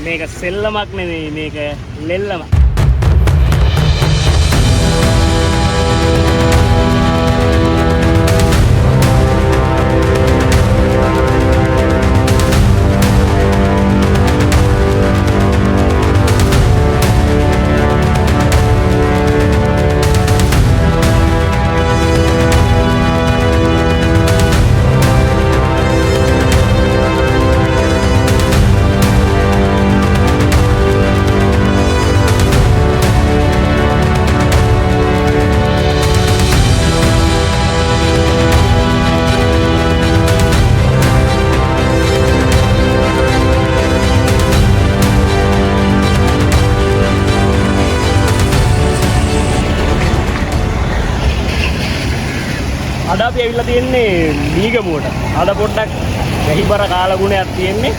මේක සෙල්ලමක් නෙවෙයි මේක ලෙල්ලම. අද අපි ඇවිල්ලා තියෙන්නේ මීගමුවට. අද පොඩ්ඩක් ගහිබර කාලගුණයක් තියෙන්නේ.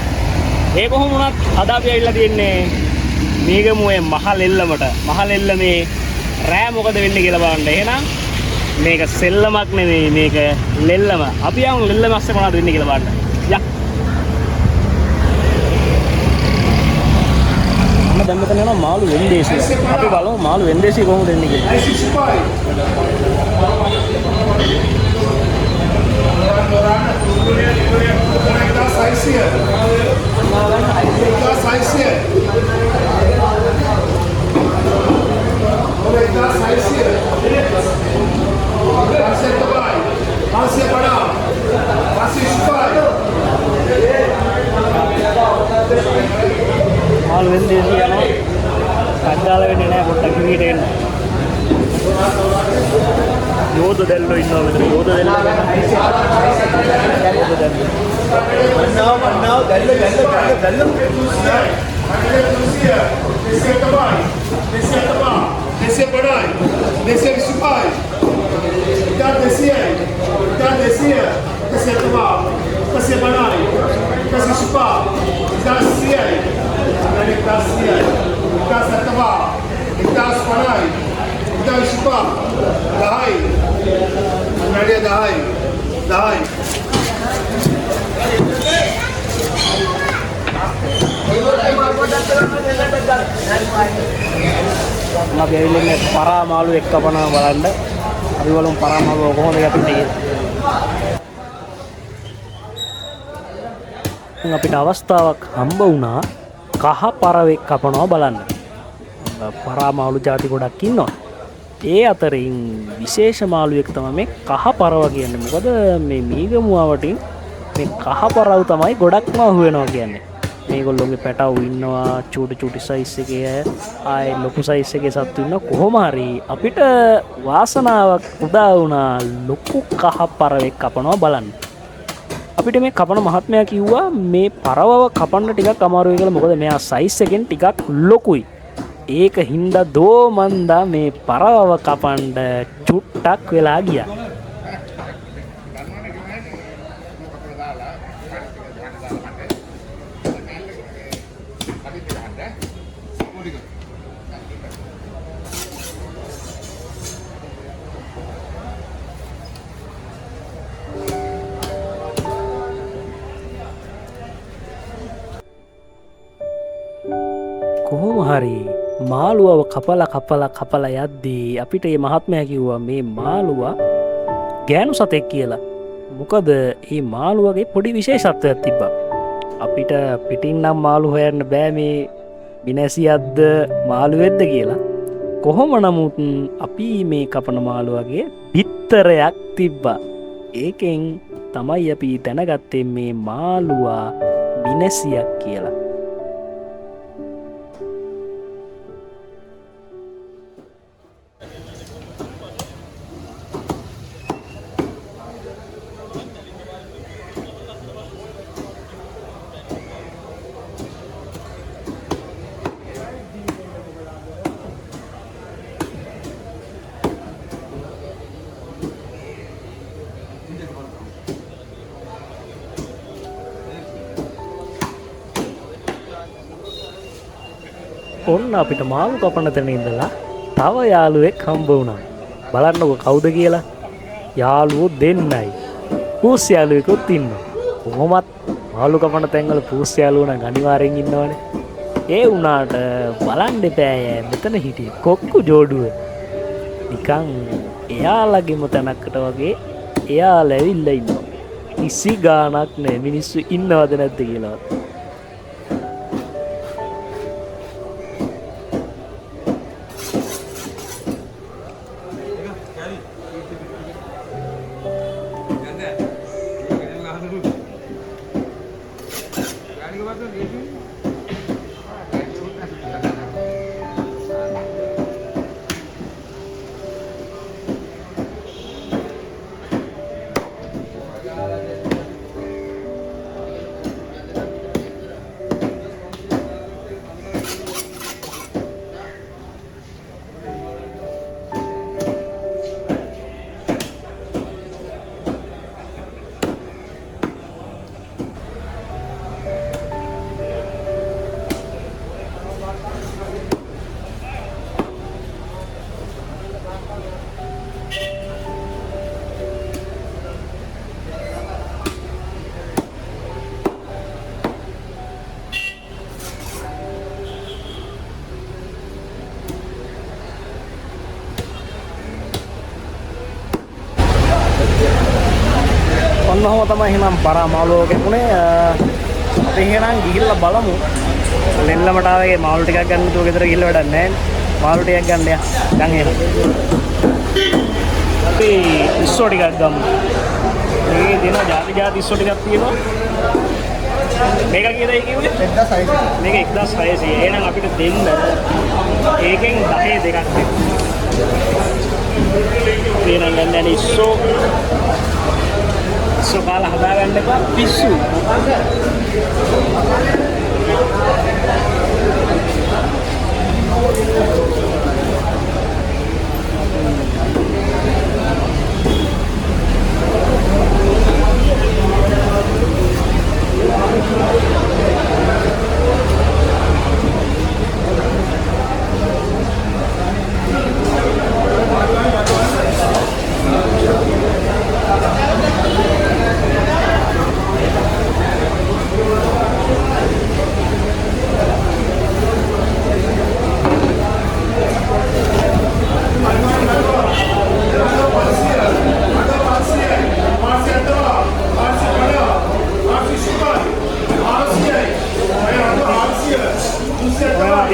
ඒ කොහොම වුණත් අද අපි ඇවිල්ලා තියෙන්නේ මීගමුවේ මහ ලෙල්ලමට. මහ ලෙල්ලමේ රෑ මොකද වෙන්නේ කියලා බලන්න. එහෙනම් මේක සෙල්ලමක් නෙවෙයි මේක ලෙල්ලම. අපි යමු ලෙල්ලම අස්සේ මොනවද වෙන්නේ කියලා බලන්න. යක්. මම දැන් මෙතන යනවා මාළු වෙන්දේසිය. අපි බලමු මාළු වෙන්දේසිය කොහොමද වෙන්නේ කියලා. මාළු වෙන්දේසිය යනවා. අද්දාල වෙන්නේ නැහැ පොඩ්ඩක් විදියට එන්න. යෝධ දැල්ලෝ ඉන්නවා මෙතන. යෝධ දැල්ලෝ. මන්නාව දැල්ල. Descer parai. Descer supai. Dar descer. Descer tomar. Descer parai. Descer supai. Dar descer. Dar tomar. Dar parai. Dar supai. Dahai. Nadia dahai. අපි ඇවිල්ලා පරා මාළු එක්ක කපනවා බලන්න. අපි බලමු පරා මාළුව කොහොමද යපින්නේ කියලා. අපිට අවස්ථාවක් හම්බ වුණා කහ පරවෙක් කපනවා බලන්න. පරා මාළු ಜಾති ගොඩක් ඉන්නවා. ඒ අතරින් විශේෂ මාළුවෙක් තමයි මේ කහ පරව කියන්නේ. මොකද මේ මීගමුවවටින් මේ කහ පරව තමයි ගොඩක්ම අහුවෙනවා කියන්නේ. මේගොල්ලෝගේ පැටව් ඉන්නවා චූටි සයිස් එකේ ආයේ ලොකු සයිස් එකේ සත්තු ඉන්නවා. කොහොම හරි අපිට වාසනාවක් උදා වුණා ලොකු කහ පරවෙක් කපනවා බලන්න. අපිට මේ කපන මහත්මයා කිව්වා මේ පරවව කපන්න ටිකක් අමාරුයි කියලා. මොකද මෙයා සයිස් එකෙන් ටිකක් ලොකුයි. ඒක හින්දා දෝමන්දා මේ පරවව කපන්න චුට්ටක් වෙලා ගියා. කොහොම හරි මාළුවව කපලා යද්දී අපිට මේ මහත්මයා කිව්වා මේ මාළුවා ගෑනු සතෙක් කියලා. මොකද මේ මාළුවගේ පොඩි විශේෂත්වයක් තිබ්බා. අපිට පිටින් නම් මාළු හොයන්න බෑ මේ විනාසියක්ද මාළුවෙක්ද කියලා. කොහොම නමුත් අපි මේ කපන මාළුවගේ පිටරයක් තිබ්බා. ඒකෙන් තමයි අපි දැනගත්තේ මේ මාළුවා විනාසියක් කියලා. ඔන්න අපිට මාළු කපන තැන ඉඳලා තව යාළුවෙක් හම්බ වුණා. බලන්නකො කවුද කියලා. යාළුවෝ දෙන්නයි. පූස් යාළුවෙකුත් ඉන්නවා. කොහොමත් මාළු කපන තැන්වල පූස් යාළුවෝ නම් අනිවාර්යෙන් ඉන්නවනේ. ඒ වුණාට බලන්න එපෑ මෙතන හිටිය කොක්කු ජෝඩුව නිකන් එයාලගේම තැනක්කට වගේ එයා ලැවිල්ල ඉන්නවා. කිසි ගානක් නෑ මිනිස්සු ඉන්නවද නැද්ද කියලා. ඔන්නෝම තමයි එහෙනම් පරාමාළුවක උනේ අපි එහෙනම් ගිහිල්ලා බලමු ලෙල්ලමට ආවේ මාළු ටිකක් ගන්න තුව ගෙදර ගිහිල්ලා වැඩක් නැහැ මාළු ටිකක් ගන්න යා දැන් එහෙනම් අපි ඉස්සෝ ටිකක් ගමු මේ දෙන ಜಾති ඉස්සෝ ටිකක් තියෙනවා මේක කීයදයි කිව්වේ 1600 මේක 1600 එහෙනම් අපිට දෙන්න ඒකෙන් 10 දෙකක් තියෙනවා එහෙනම් ගන්න ඉස්සෝ සෝපාල හදාගන්න එපා පිස්සු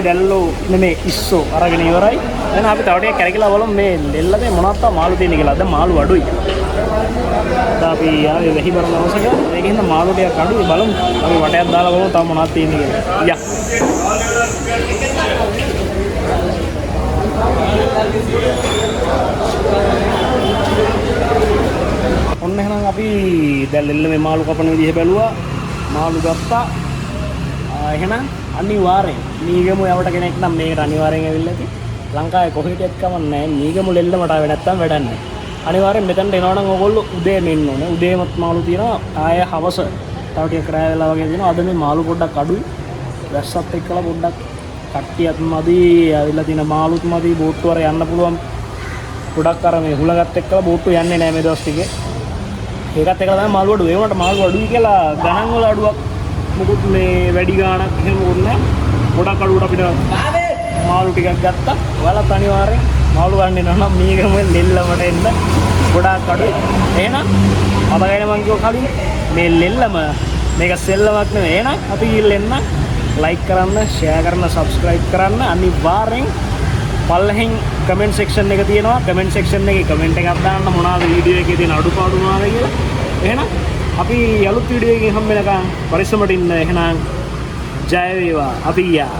දැල්ලෝ නෙමේ ඉස්සෝ අරගෙන ඉවරයි. දැන් අපි තව ටිකක් කැරකිලා බලමු මේ දෙල්ලමේ මොනවද මාළු තියෙන්නේ කියලා. දැන් මාළු අඩුයි. දැන් අපි ආවේ වෙහි බරන අවශ්‍යක. ඒකෙන් මාළු ටිකක් අඩුයි බලමු. අපි වටයක් දාලා බලමු තව මොනවද තියෙන්නේ කියලා. යා. ඔන්න එහෙනම් අපි දැන් දෙල්ලමේ මාළු කපන විදිහ බැලුවා. මාළු ගත්තා. එහෙනම් අනිවාර්යෙන් මීගමු යවට කෙනෙක් නම් මේකට අනිවාර්යෙන් ඇවිල්ලා ඇති. ලංකාවේ කොහෙටවත් කමක් නැහැ. මීගමු ලෙල්ලමට ආවේ නැත්තම් වැඩක් නැහැ. අනිවාර්යෙන් මෙතනට එනවා නම් ඕගොල්ලෝ උදේම එන්න ඕනේ. උදේමත් මාළු තියෙනවා. ආය හවස තව ටිකක් රැය වෙලා වගේ තියෙනවා. අද මේ මාළු පොඩ්ඩක් අඩුයි. වැස්සත් එක්කලා පොඩ්ඩක් කට්ටියත් මදි. ඇවිල්ලා තියෙන මාළුත් මදි. බෝට්ටු වර යන්න පුළුවන්. ගොඩක් අර මේ හුලගත් එක්කලා බෝට්ටු යන්නේ නැහැ මේ දවස් ටිකේ. ඒකත් එක්කලා තමයි මාළු අඩු. ඒ වුණාට මාළු අඩුයි කියලා ගණන් වල අඩුවක් මොකුත් මේ වැඩි ගාණක් එහෙම මොකුත් නැහැ. ගොඩක් අඩුවට අපිට මාළු ටිකක් ගත්තා. ඔයාලත් අනිවාර්යෙන් මාළු ගන්න එනවා නම් මීගම ලෙල්ලමට එන්න. ගොඩක් අඩුයි. එහෙනම් අපගේන මං කිව්ව කලින් මේ ලෙල්ලම මේක සෙල්ලමක් නෙවෙයි. එහෙනම් අපි ගිහින් ලයික් කරන්න, ෂෙයා කරන්න, සබ්ස්ක්‍රයිබ් කරන්න අනිවාර්යෙන්. පල්ලෙහින් කමෙන්ට් සෙක්ෂන් එක තියෙනවා. කමෙන්ට් සෙක්ෂන් එකේ කමෙන්ට් එකක් දාන්න මොනවාද වීඩියෝ එකේ තියෙන අඩුපාඩු මොනවාද කියලා. එහෙනම් අපි අලුත් වීඩියෝ එකකින් හම්බ වෙනකම් පරිස්සමට ඉන්න. එහෙනම් ජය වේවා. අපි ගියා.